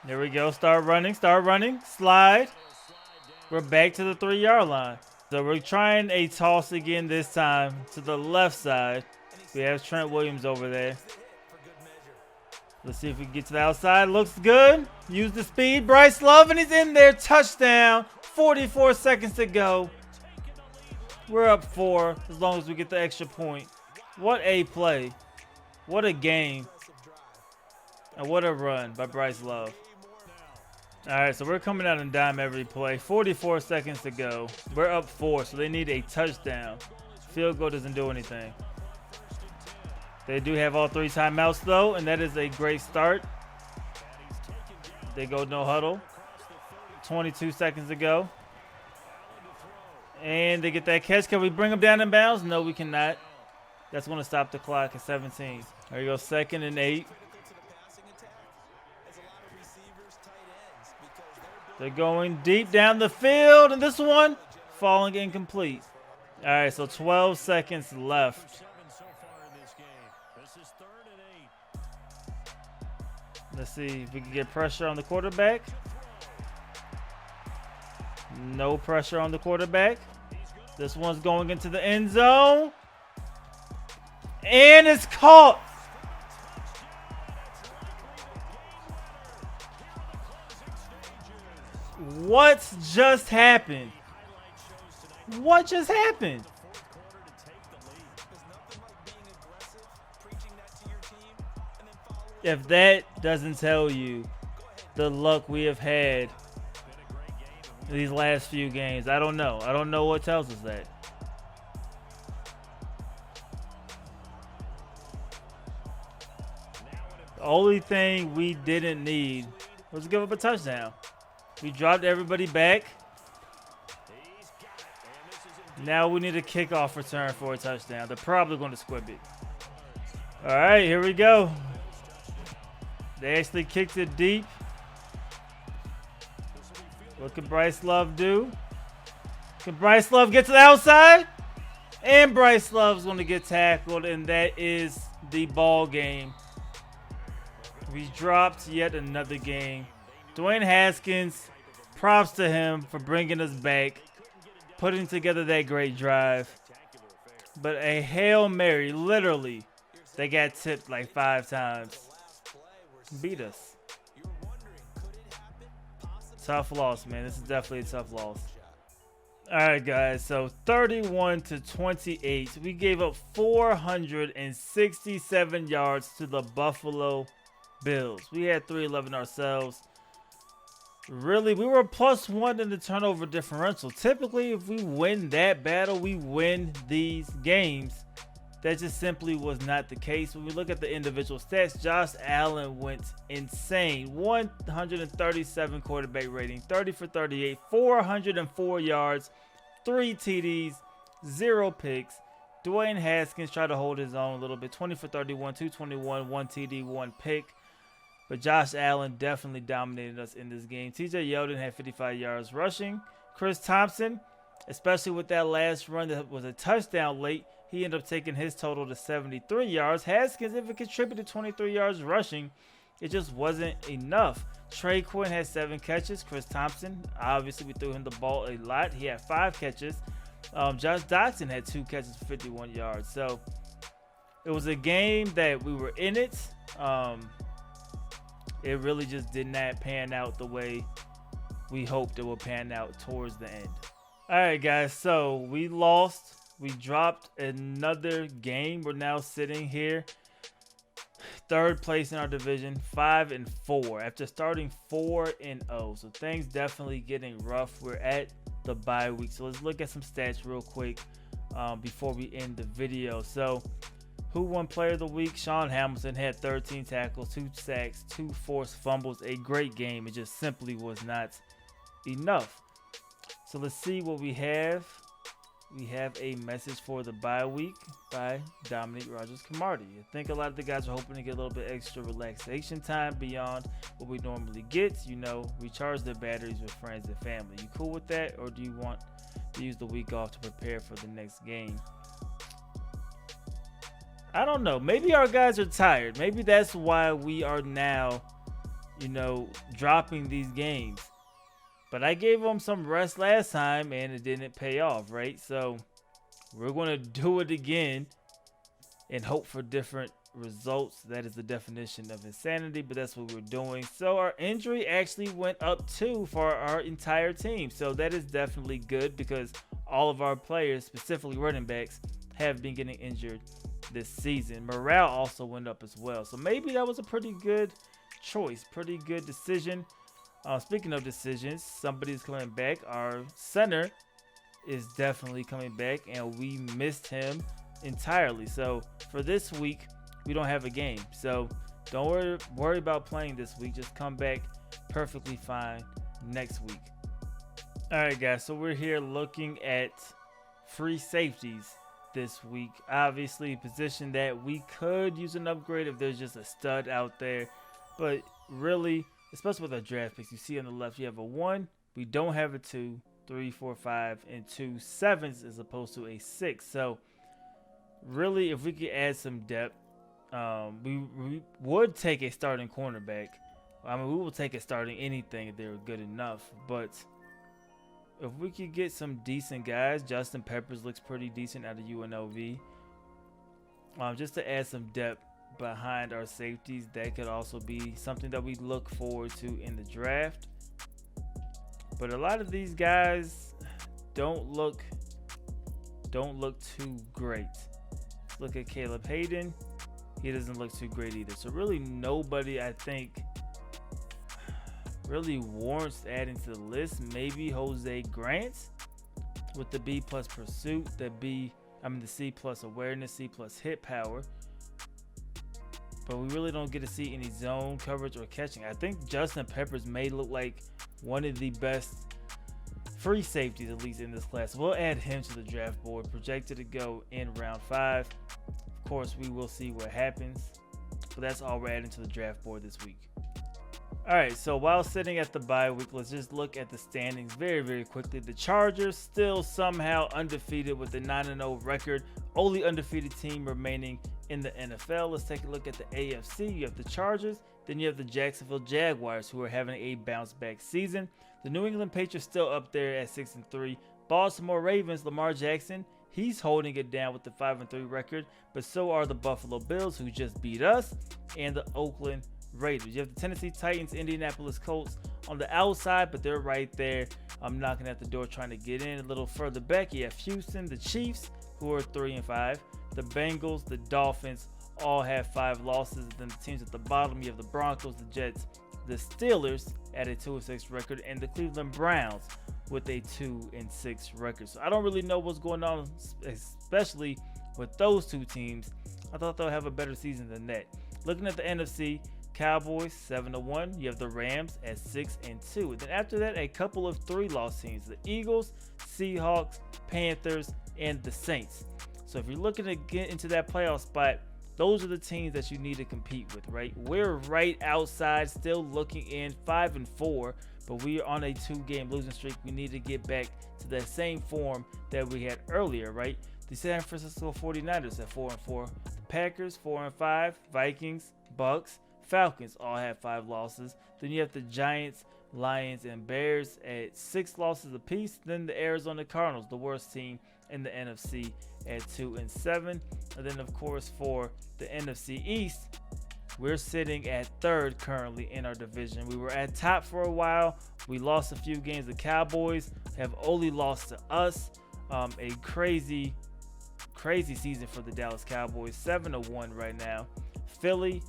Speaker 1: There we go. Start running. Start running. Slide. We're back to the 3-yard line. So we're trying a toss again this time to the left side. We have Trent Williams over there. Let's see if we can get to the outside. Looks good. Use the speed. Bryce Love, and he's in there. Touchdown. 44 seconds to go. We're up 4 as long as we get the extra point. What a play. What a game. And what a run by Bryce Love. All right, so we're coming out in dime every play. 44 seconds to go. We're up 4, so they need a touchdown. Field goal doesn't do anything. They do have all 3 timeouts, though, and that is a great start. They go no huddle. 22 seconds to go. And they get that catch. Can we bring them down in bounds? No, we cannot. That's going to stop the clock at 17. There you go, 2nd and 8. They're going deep down the field, and this one falling incomplete. All right, so 12 seconds left. Let's see if we can get pressure on the quarterback. No pressure on the quarterback. This one's going into the end zone. And it's caught. What just happened? What just happened? If that doesn't tell you the luck we have had these last few games, I don't know. I don't know what tells us that. The only thing we didn't need was to give up a touchdown. We dropped everybody back. Now we need a kickoff return for a touchdown. They're probably going to squib it. All right, here we go. They actually kicked it deep. What can Bryce Love do? Can Bryce Love get to the outside? And Bryce Love's going to get tackled, and that is the ball game. We dropped yet another game. Dwayne Haskins, props to him for bringing us back, putting together that great drive. But a Hail Mary, literally, they got tipped like 5 times. Beat us. Tough loss, man. This is definitely a tough loss. All right, guys. So 31-28. We gave up 467 yards to the Buffalo Bills. We had 311 ourselves. Really, we were +1 in the turnover differential. Typically, if we win that battle, we win these games. That just simply was not the case. When we look at the individual stats, Josh Allen went insane. 137 quarterback rating, 30 for 38, 404 yards, 3 TDs, 0 picks. Dwayne Haskins tried to hold his own a little bit, 20 for 31, 221, 1 TD, 1 pick. But Josh Allen definitely dominated us in this game. TJ Yeldon had 55 yards rushing. Chris Thompson, especially with that last run that was a touchdown late, he ended up taking his total to 73 yards. Haskins even contributed 23 yards rushing. It just wasn't enough. Trey Quinn had 7 catches. Chris Thompson, obviously we threw him the ball a lot. He had 5 catches. Josh Dotson had 2 catches for 51 yards. So it was a game that we were in it. It really just did not pan out the way we hoped it would pan out towards the end. All right, guys. So we lost. We dropped another game. We're now sitting here 3rd place in our division, 5-4 after starting 4-0. So things definitely getting rough. We're at the bye week. So let's look at some stats real quick before we end the video. So who won player of the week? Sean Hamilton had 13 tackles, 2 sacks, 2 forced fumbles. A great game. It just simply was not enough. So let's see what we have. We have a message for the bye week by Dominic Rogers-Camardi. I think a lot of the guys are hoping to get a little bit extra relaxation time beyond what we normally get. You know, recharge their batteries with friends and family. You cool with that, or do you want to use the week off to prepare for the next game? I don't know. Maybe our guys are tired. Maybe that's why we are now, you know, dropping these games. But I gave them some rest last time, and it didn't pay off, right? So we're going to do it again and hope for different results. That is the definition of insanity, but that's what we're doing. So our injury actually went up too for our entire team. So that is definitely good because all of our players, specifically running backs, have been getting injured this season. Morale also went up as well. So maybe that was a pretty good choice, pretty good decision. Speaking of decisions, somebody's coming back. Our center is definitely coming back, and we missed him entirely. So for this week, we don't have a game. So don't worry about playing this week. Just come back perfectly fine next week. All right, guys. So we're here looking at free safeties this week. Obviously, a position that we could use an upgrade if there's just a stud out there. But really, especially with our draft picks, you see on the left, you have a 1. We don't have a 2, 3, 4, 5, and 2 7s as opposed to a 6. So really, if we could add some depth, we would take a starting cornerback. I mean, we will take a starting anything if they're good enough. But if we could get some decent guys, Justin Peppers looks pretty decent out of UNLV. Just to add some depth behind our safeties, that could also be something that we look forward to in the draft. But a lot of these guys don't look too great. Look at Caleb Hayden. he doesn't look too great either. So really nobody, I think, really warrants adding to the list. Maybe Jose Grant with the B+ pursuit, the C+ awareness, C+ hit power. But we really don't get to see any zone coverage or catching. I think Justin Peppers may look like one of the best free safeties, at least in this class. We'll add him to the draft board, projected to go in round 5. Of course, we will see what happens. But that's all we're adding to the draft board this week. All right, so while sitting at the bye week, let's just look at the standings very, very quickly. The Chargers still somehow undefeated with a 9-0 record, only undefeated team remaining in the NFL. Let's take a look at the AFC. You have the Chargers, then you have the Jacksonville Jaguars, who are having a bounce-back season. The New England Patriots still up there at 6-3. Baltimore Ravens, Lamar Jackson, he's holding it down with the 5-3 record, but so are the Buffalo Bills, who just beat us, and the Oakland Raiders. You have the Tennessee Titans, Indianapolis Colts on the outside, but they're right there. I'm knocking at the door trying to get in. A little further back, you have Houston, the Chiefs, who are 3-5. The Bengals, the Dolphins, all have 5 losses. And then the teams at the bottom, you have the Broncos, the Jets, the Steelers at a 2-6 record, and the Cleveland Browns with a 2-6 record. So I don't really know what's going on, especially with those two teams. I thought they'll have a better season than that. Looking at the NFC, Cowboys 7-1. You have the Rams at 6-2. And then after that, a couple of 3-loss teams: the Eagles, Seahawks, Panthers, and the Saints. So if you're looking to get into that playoff spot, those are the teams that you need to compete with, right? We're right outside, still looking in 5-4, but we are on a 2-game losing streak. We need to get back to that same form that we had earlier, right? The San Francisco 49ers at 4-4. The Packers 4-5. Vikings, Bucks, Falcons all have 5 losses. Then you have the Giants, Lions, and Bears at 6 losses apiece. Then the Arizona Cardinals, the worst team in the NFC, at 2-7. And then, of course, for the NFC East, we're sitting at 3rd currently in our division. We were at top for a while. We lost a few games. The Cowboys have only lost to us. A crazy season for the Dallas Cowboys. 7-1 right now. Philly,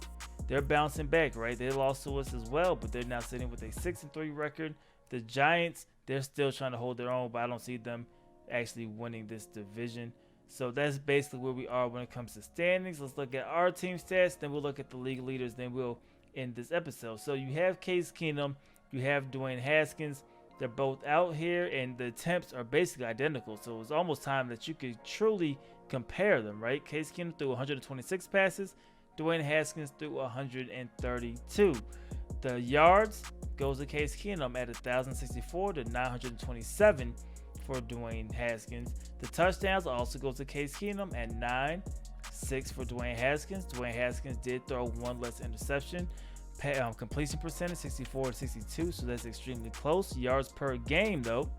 Speaker 1: they're bouncing back, right? They lost to us as well, but they're now sitting with a 6-3 record. The Giants, they're still trying to hold their own, but I don't see them actually winning this division. So that's basically where we are when it comes to standings. Let's look at our team stats, then we'll look at the league leaders, then we'll end this episode. So you have Case Keenum, you have Dwayne Haskins. They're both out here, and the attempts are basically identical. So it's almost time that you could truly compare them, right? Case Keenum threw 126 passes. Dwayne Haskins threw 132. The yards goes to Case Keenum at 1,064 to 927 for Dwayne Haskins. The touchdowns also goes to Case Keenum at 9-6 for Dwayne Haskins. Dwayne Haskins did throw 1 less interception. Completion percentage 64-62, so that's extremely close. Yards per game though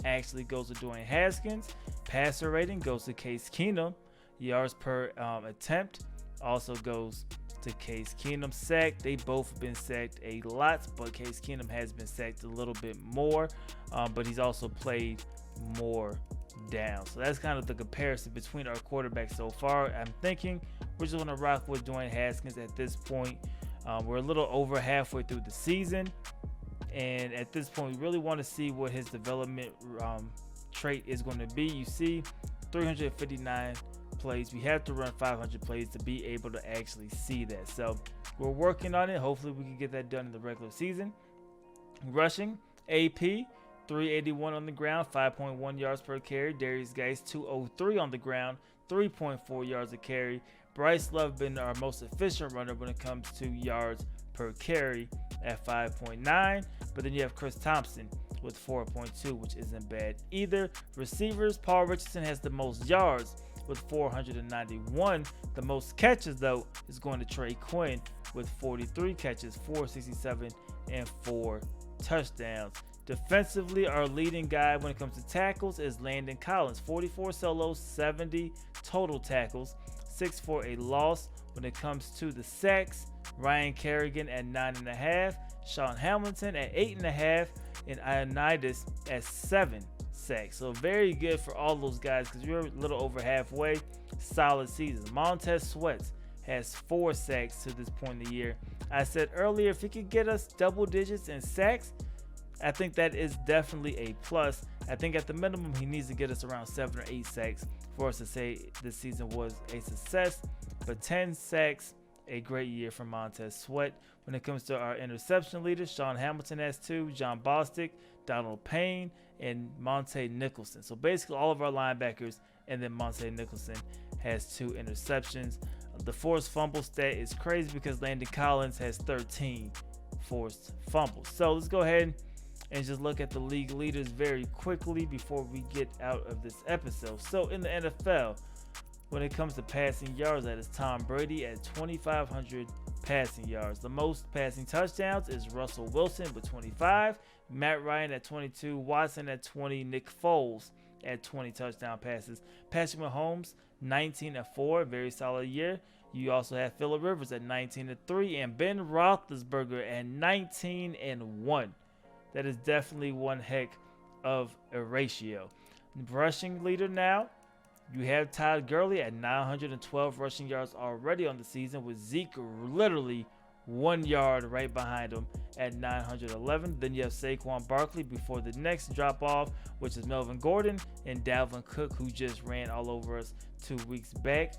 Speaker 1: actually goes to Dwayne Haskins. Passer rating goes to Case Keenum. Yards per attempt also goes to Case Keenum. Sacked, they both have been sacked a lot, but Case Keenum has been sacked a little bit more, but he's also played more down. So that's kind of the comparison between our quarterbacks so far. I'm thinking we're just going to rock with Dwayne Haskins at this point. We're a little over halfway through the season, and at this point we really want to see what his development trait is going to be. You see 359 plays. We have to run 500 plays to be able to actually see that. So we're working on it. Hopefully we can get that done in the regular season. Rushing, AP 381 on the ground, 5.1 yards per carry. Darius Geis 203 on the ground, 3.4 yards a carry. Bryce Love been our most efficient runner when it comes to yards per carry at 5.9. But then you have Chris Thompson with 4.2, which isn't bad either. Receivers, Paul Richardson has the most yards with 491. The most catches though is going to Trey Quinn with 43 catches, 467, and 4 touchdowns. Defensively, our leading guy when it comes to tackles is Landon Collins, 44 solos, 70 total tackles, 6 for a loss. When it comes to the sacks, Ryan Kerrigan at 9.5, Sean Hamilton at 8.5, and Ioannidis at 7 sacks. So very good for all those guys because you're a little over halfway. Solid season. Montez Sweat has 4 sacks to this point in the year. I said earlier, if he could get us double digits in sacks, I think that is definitely a plus. I think at the minimum, he needs to get us around 7 or 8 sacks for us to say this season was a success. But 10 sacks, a great year for Montez Sweat. When it comes to our interception leaders, Sean Hamilton has 2, John Bostic, Donald Payne, and Monte Nicholson. So basically all of our linebackers, and then Monte Nicholson has 2 interceptions. The forced fumble stat is crazy because Landon Collins has 13 forced fumbles. So let's go ahead and just look at the league leaders very quickly before we get out of this episode. So in the NFL, when it comes to passing yards, that is Tom Brady at 2,500 passing yards. The most passing touchdowns is Russell Wilson with 25, Matt Ryan at 22, Watson at 20, Nick Foles at 20 touchdown passes. Patrick Mahomes, 19-4, very solid year. You also have Phillip Rivers at 19-3, and Ben Roethlisberger at 19-1. That is definitely one heck of a ratio. Rushing leader now, you have Todd Gurley at 912 rushing yards already on the season, with Zeke literally 1 yard right behind him at 911. Then you have Saquon Barkley before the next drop off, which is Melvin Gordon and Dalvin Cook, who just ran all over us 2 weeks back.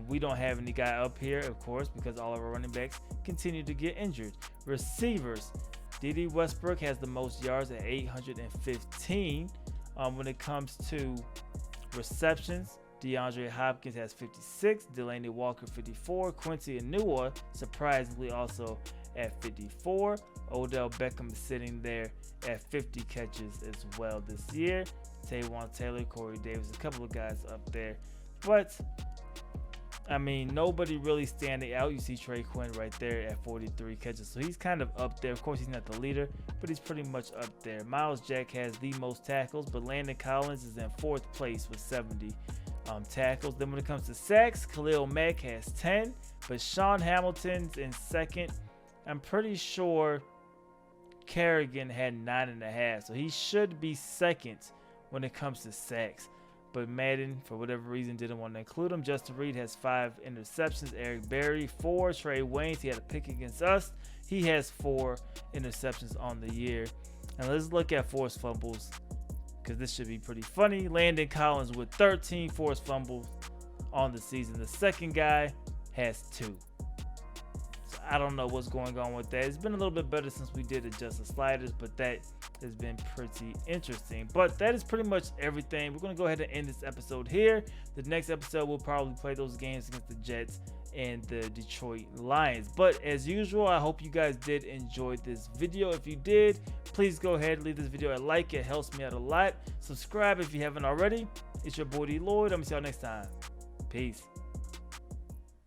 Speaker 1: We don't have any guy up here, of course, because all of our running backs continue to get injured. Receivers, D.D. Westbrook has the most yards at 815. When it comes to receptions, DeAndre Hopkins has 56, Delaney Walker 54, Quincy Enunwa surprisingly also at 54. Odell Beckham is sitting there at 50 catches as well this year. Taywan Taylor, Corey Davis, a couple of guys up there. But I mean, nobody really standing out. You see Trey Quinn right there at 43 catches. So he's kind of up there. Of course, he's not the leader, but he's pretty much up there. Miles Jack has the most tackles, but Landon Collins is in 4th place with 70 tackles. Then when it comes to sacks, Khalil Mack has 10, but Sean Hamilton's in 2nd. I'm pretty sure Kerrigan had 9.5, so he should be 2nd when it comes to sacks. But Madden, for whatever reason, didn't want to include him. Justin Reed has 5 interceptions. Eric Berry, 4. Trey Waynes, he had a pick against us. He has 4 interceptions on the year. And let's look at forced fumbles, because this should be pretty funny. Landon Collins with 13 forced fumbles on the season. The second guy has 2. So I don't know what's going on with that. It's been a little bit better since we did adjust the sliders, but that has been pretty interesting. But that is pretty much everything. We're going to go ahead and end this episode here. The next episode, we'll probably play those games against the Jets and the Detroit Lions. But as usual, I hope you guys did enjoy this video. If you did, please go ahead and leave this video a like. It helps me out a lot. Subscribe if you haven't already. It's your boy D Lloyd. I'm gonna see y'all next time. Peace.